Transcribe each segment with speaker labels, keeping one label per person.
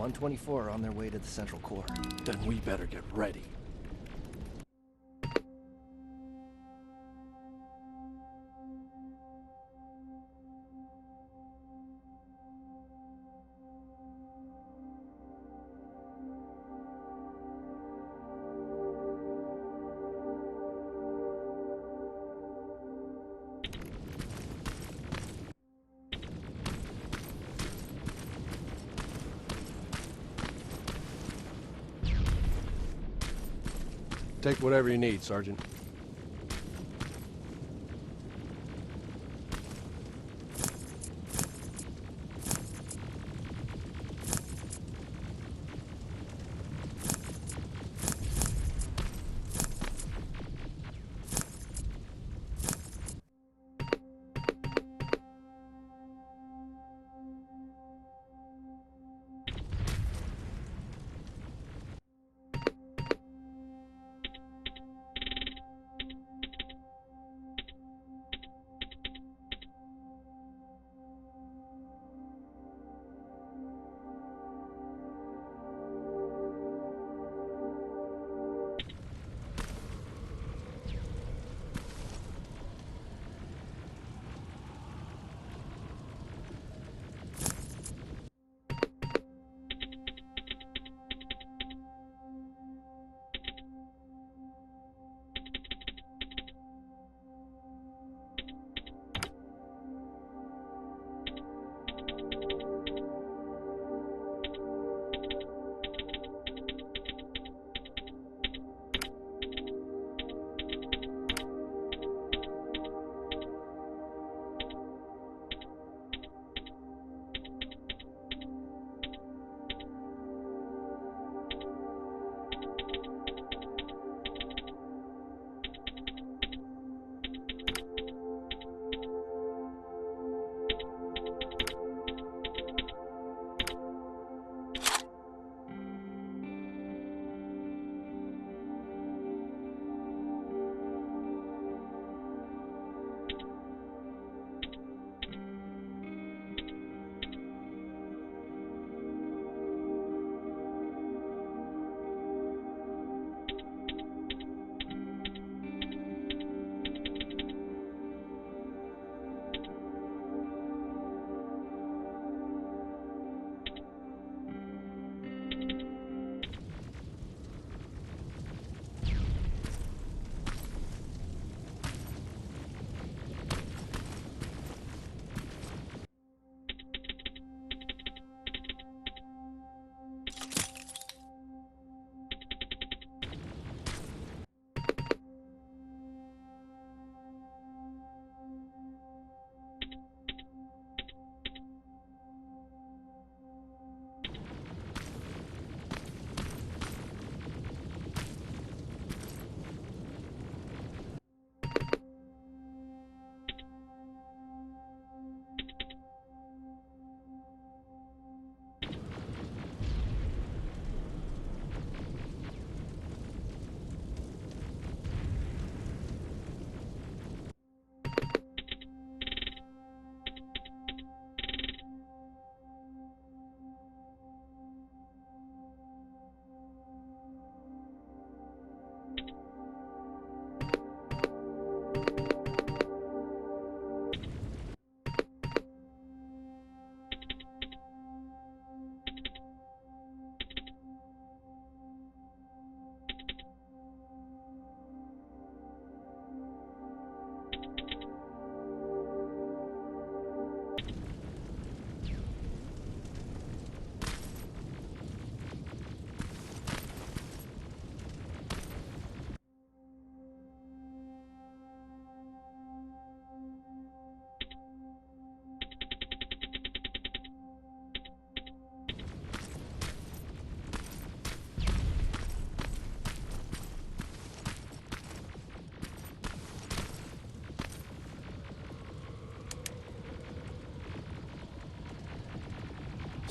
Speaker 1: 124 are on their way to the central core.
Speaker 2: Then we better get ready. Take whatever you need, Sergeant.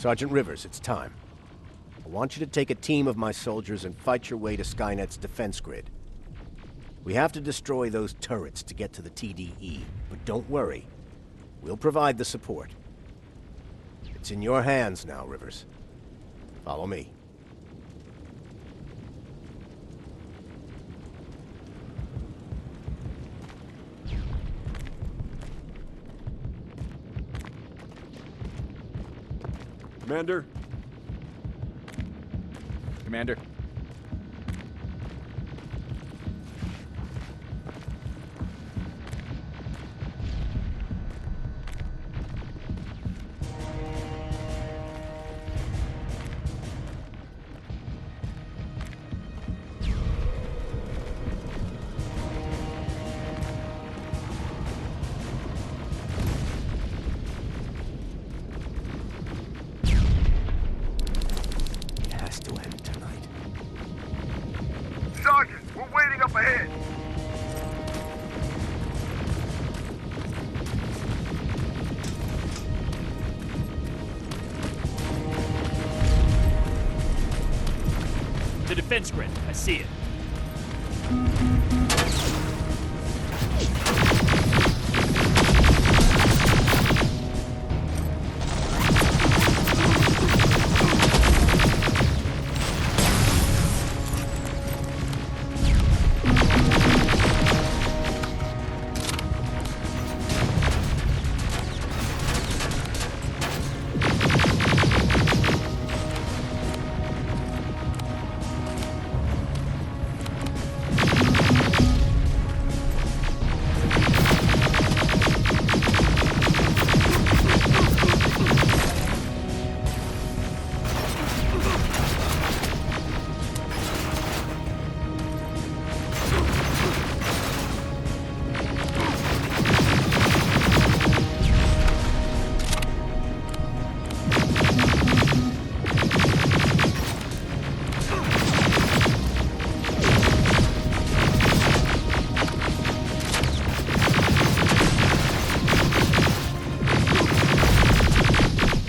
Speaker 3: Sergeant Rivers, it's time. I want you to take a team of my soldiers and fight your way to Skynet's defense grid. We have to destroy those turrets to get to the TDE, but don't worry. We'll provide the support. It's in your hands now, Rivers. Follow me.
Speaker 2: Commander?
Speaker 4: Commander.
Speaker 3: It has to end tonight.
Speaker 5: Sergeant, we're waiting up ahead.
Speaker 6: The defense grid. I see it.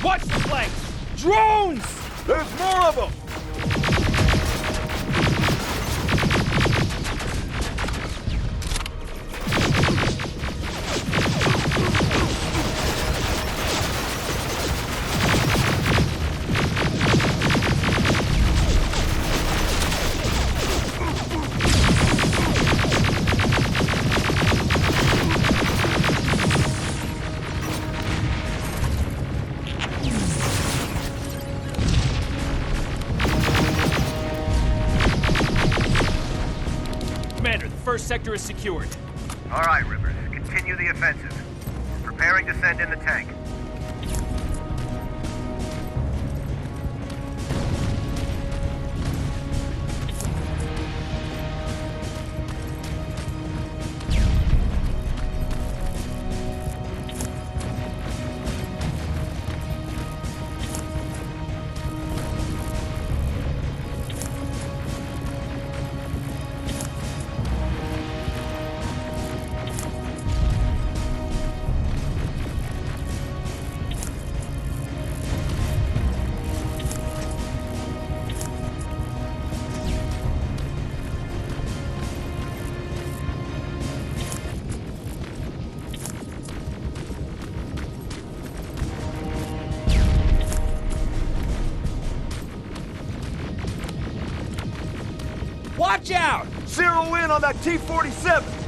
Speaker 6: Watch the flanks! Drones!
Speaker 5: There's more of them!
Speaker 6: Commander, the first sector is secured.
Speaker 5: All right, Rivers, continue the offensive. We're preparing to send in the tank.
Speaker 6: Watch out!
Speaker 5: Zero in on that T-47!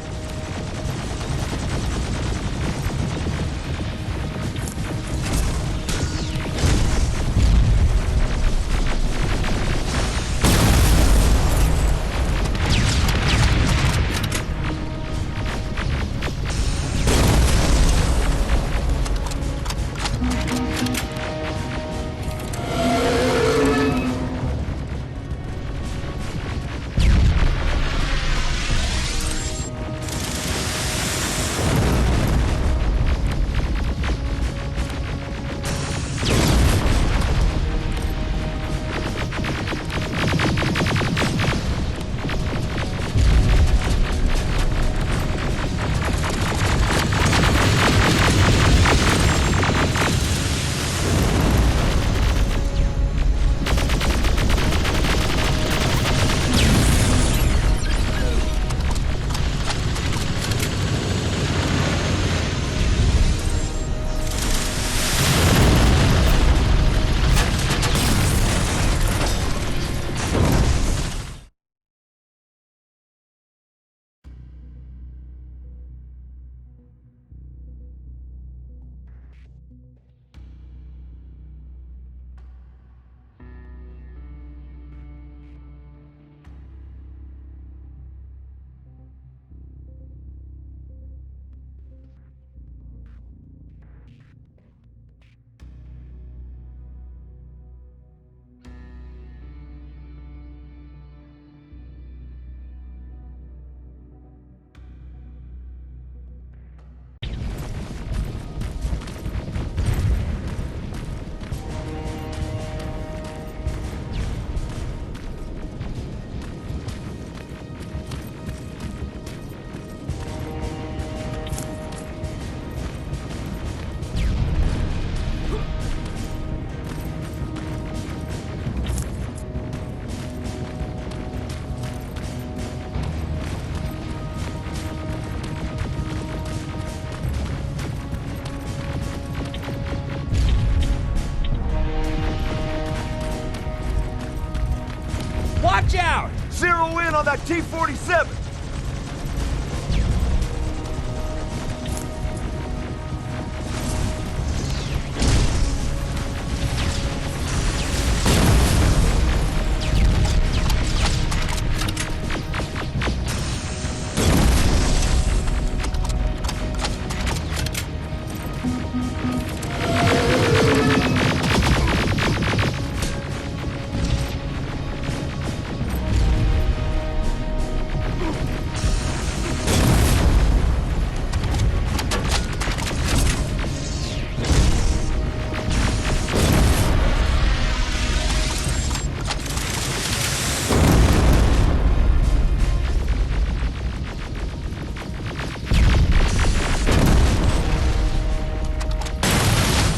Speaker 6: Watch out!
Speaker 4: Zero in on that T-47!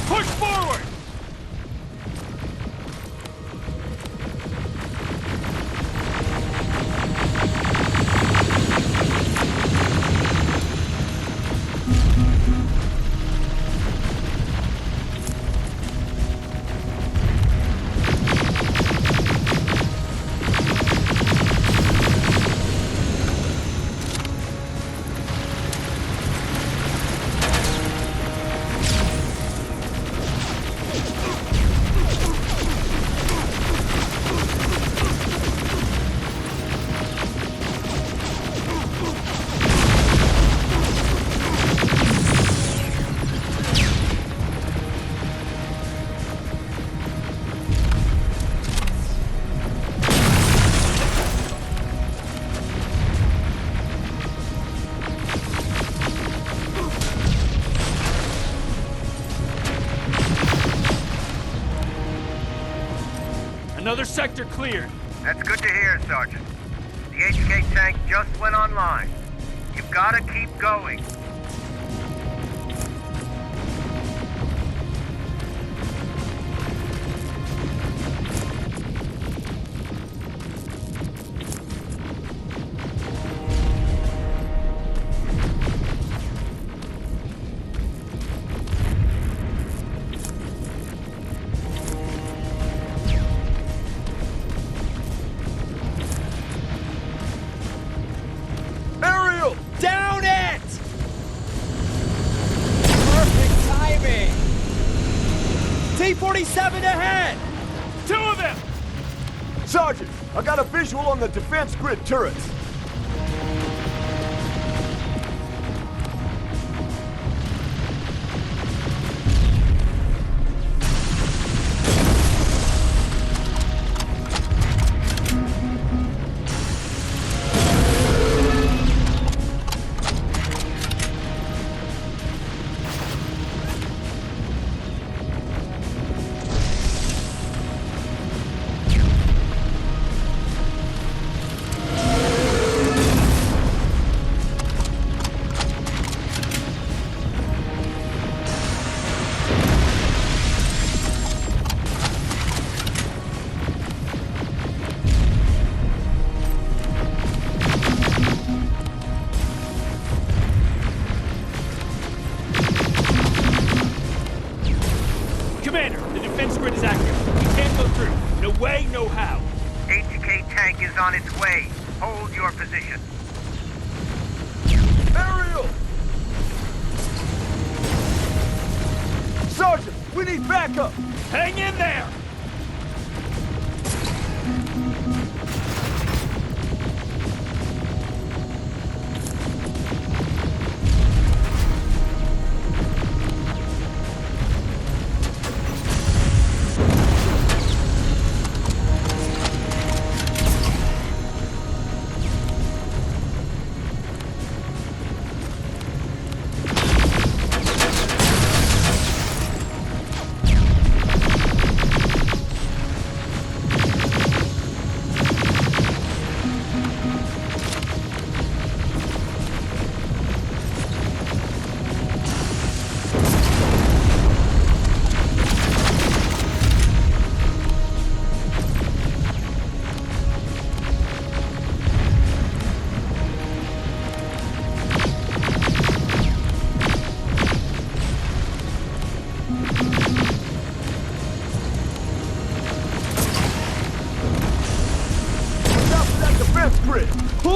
Speaker 6: Push forward! Another sector cleared.
Speaker 5: That's good to hear, Sergeant. The HK tank just went online. You've got to keep going.
Speaker 4: Aerial!
Speaker 6: Down it! Perfect timing! T-47 ahead! Two of them!
Speaker 4: Sergeant, I got a visual on the defense grid turrets.
Speaker 6: Commander, the defense grid is active. We can't go through. No way, no how.
Speaker 5: HK tank is on its way. Hold your position.
Speaker 4: Aerial! Sergeant, we need backup!
Speaker 6: Hang in there!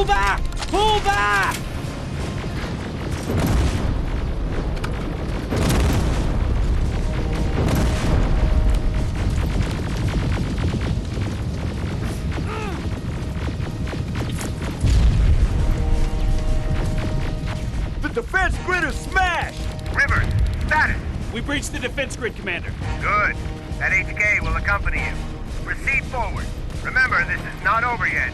Speaker 6: Pull back! Pull back!
Speaker 4: The defense grid is smashed!
Speaker 5: Rivers, status.
Speaker 6: We breached the defense grid, Commander.
Speaker 5: Good. That HK will accompany you. Proceed forward. Remember, this is not over yet.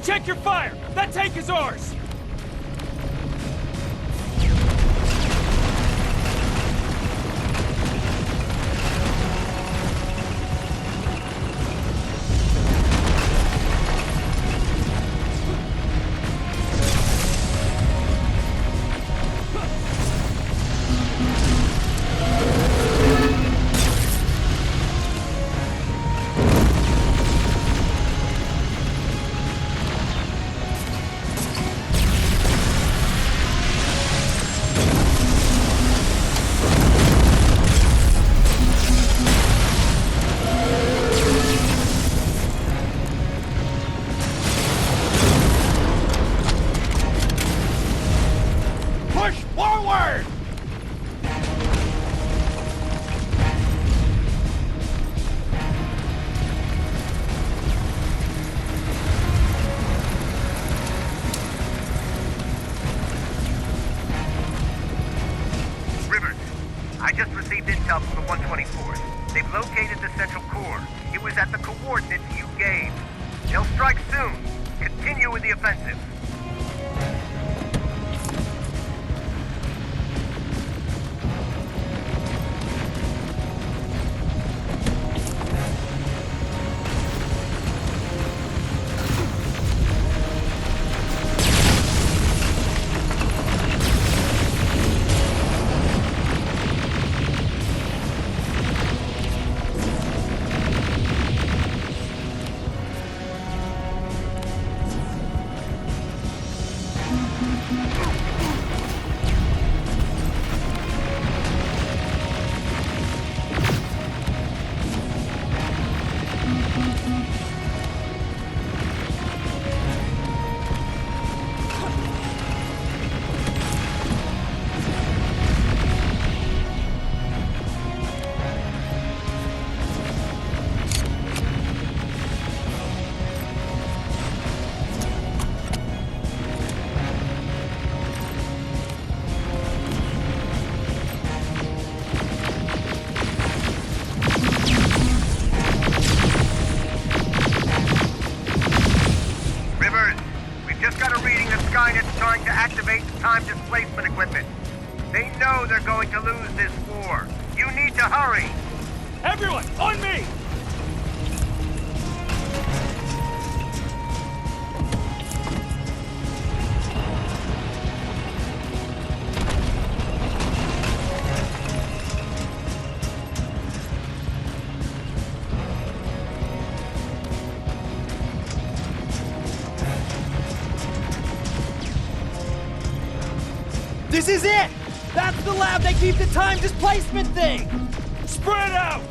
Speaker 6: Check your fire! That tank is ours!
Speaker 4: Push forward!
Speaker 5: Rivers, I just received intel from the 124th. They've located the central core. It was at the coordinates you gave. They'll strike soon. Continue with the offensive. Skynet's trying to activate time displacement equipment. They know they're going to lose this war. You need to hurry.
Speaker 6: Everyone, on me!
Speaker 1: This is it! That's the lab that keeps the time displacement thing!
Speaker 6: Spread out!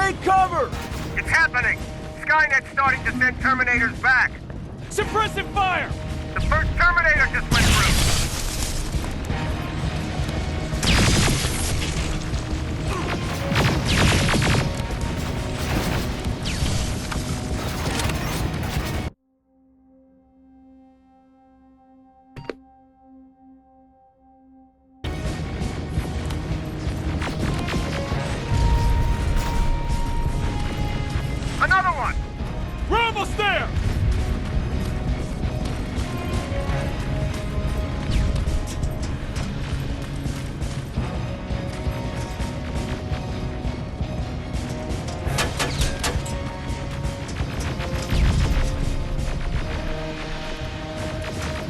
Speaker 4: Take cover!
Speaker 5: It's happening! Skynet's starting to send Terminators back!
Speaker 6: Suppressive fire!
Speaker 5: The first Terminator just went through! Another one!
Speaker 6: We're almost there!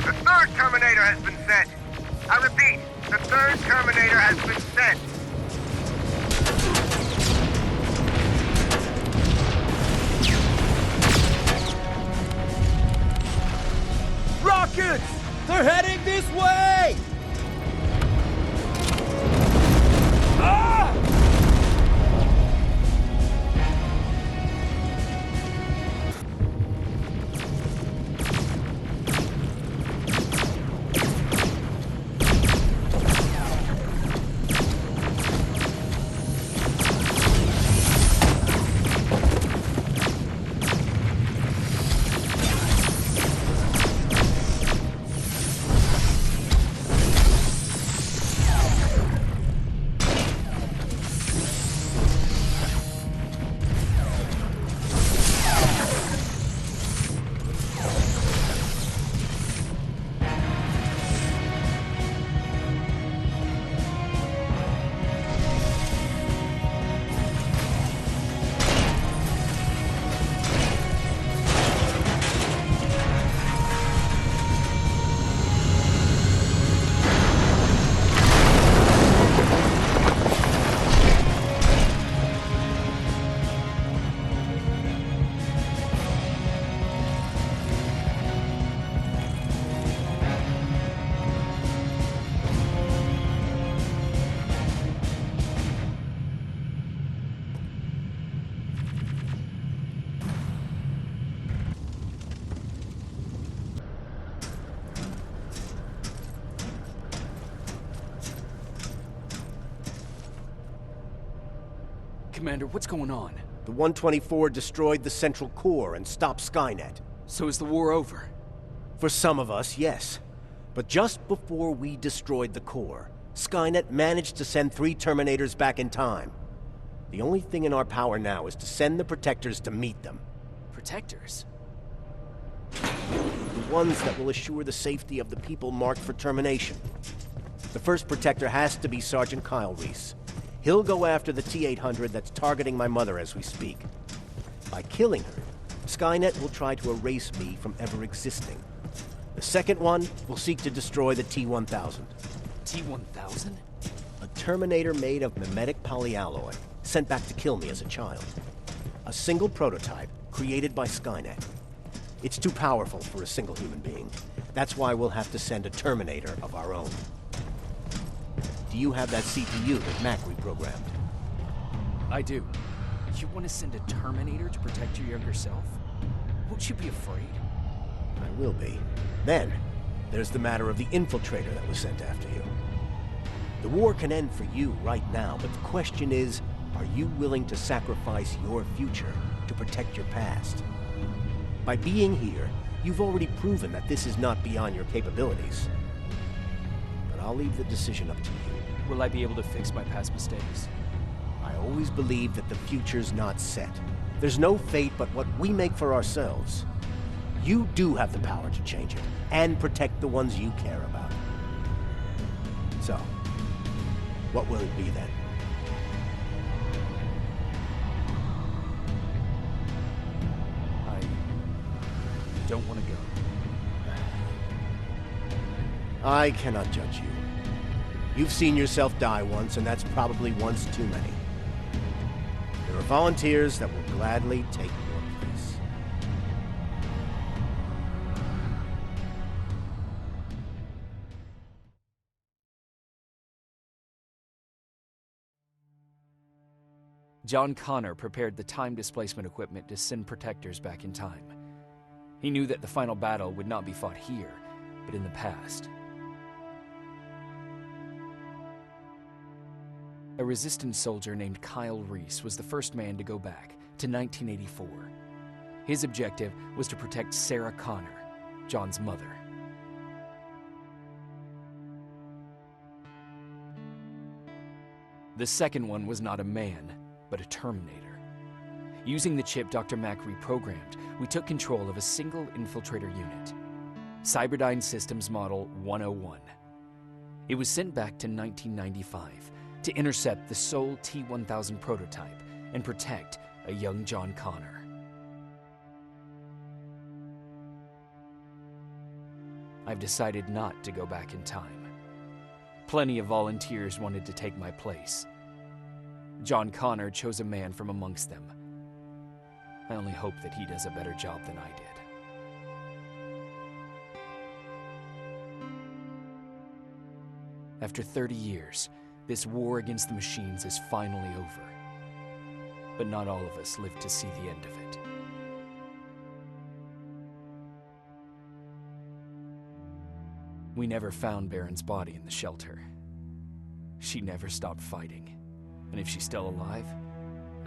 Speaker 5: The third Terminator has been sent. I repeat, the third Terminator has been sent.
Speaker 4: Rockets!
Speaker 1: They're heading this way!
Speaker 6: Commander, what's going on?
Speaker 3: The 124 destroyed the central core and stopped Skynet.
Speaker 6: So is the war over?
Speaker 3: For some of us, yes. But just before we destroyed the core, Skynet managed to send 3 Terminators back in time. The only thing in our power now is to send the Protectors to meet them.
Speaker 6: Protectors?
Speaker 3: The ones that will assure the safety of the people marked for termination. The first Protector has to be Sergeant Kyle Reese. He'll go after the T-800 that's targeting my mother as we speak. By killing her, Skynet will try to erase me from ever existing. The second one will seek to destroy the T-1000.
Speaker 6: T-1000?
Speaker 3: A Terminator made of mimetic polyalloy, sent back to kill me as a child. A single prototype, created by Skynet. It's too powerful for a single human being. That's why we'll have to send a Terminator of our own. Do you have that CPU that Mac reprogrammed?
Speaker 6: I do. You want to send a Terminator to protect your younger self? Won't you be afraid?
Speaker 3: I will be. Then, there's the matter of the infiltrator that was sent after you. The war can end for you right now, but the question is, are you willing to sacrifice your future to protect your past? By being here, you've already proven that this is not beyond your capabilities. But I'll leave the decision up to you.
Speaker 6: Will I be able to fix my past mistakes?
Speaker 3: I always believe that the future's not set. There's no fate but what we make for ourselves. You do have the power to change it, and protect the ones you care about. So, what will it be then?
Speaker 6: I don't want to go.
Speaker 3: I cannot judge you. You've seen yourself die once, and that's probably once too many. There are volunteers that will gladly take your place.
Speaker 6: John Connor prepared the time displacement equipment to send protectors back in time. He knew that the final battle would not be fought here, but in the past. A resistance soldier named Kyle Reese was the first man to go back to 1984. His objective was to protect Sarah Connor, John's mother. The second one was not a man, but a Terminator. Using the chip Dr. Mack reprogrammed, we took control of a single infiltrator unit, Cyberdyne Systems Model 101. It was sent back to 1995 to intercept the sole T-1000 prototype and protect a young John Connor. I've decided not to go back in time. Plenty of volunteers wanted to take my place. John Connor chose a man from amongst them. I only hope that he does a better job than I did. After 30 years, this war against the machines is finally over. But not all of us lived to see the end of it. We never found Baron's body in the shelter. She never stopped fighting. And if she's still alive,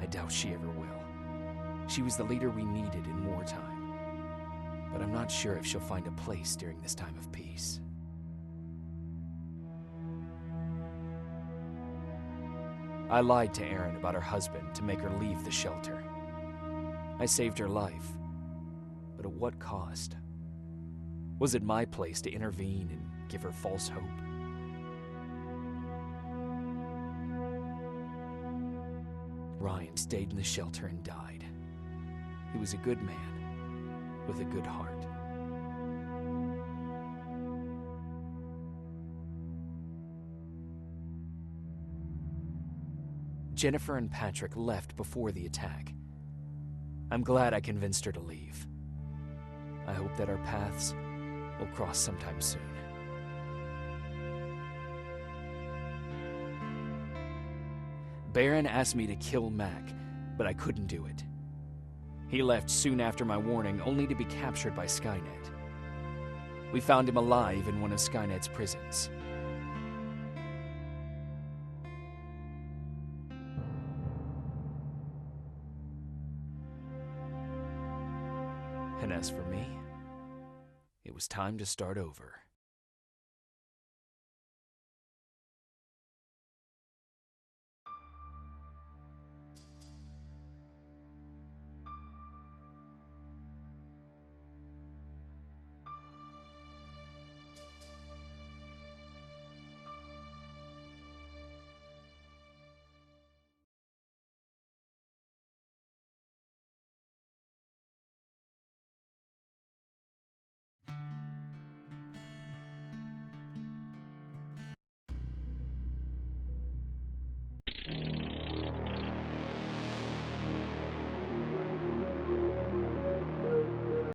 Speaker 6: I doubt she ever will. She was the leader we needed in wartime. But I'm not sure if she'll find a place during this time of peace. I lied to Erin about her husband to make her leave the shelter. I saved her life. But at what cost? Was it my place to intervene and give her false hope? Ryan stayed in the shelter and died. He was a good man with a good heart. Jennifer and Patrick left before the attack. I'm glad I convinced her to leave. I hope that our paths will cross sometime soon. Baron asked me to kill Mac, but I couldn't do it. He left soon after my warning, only to be captured by Skynet. We found him alive in one of Skynet's prisons. And as for me, it was time to start over.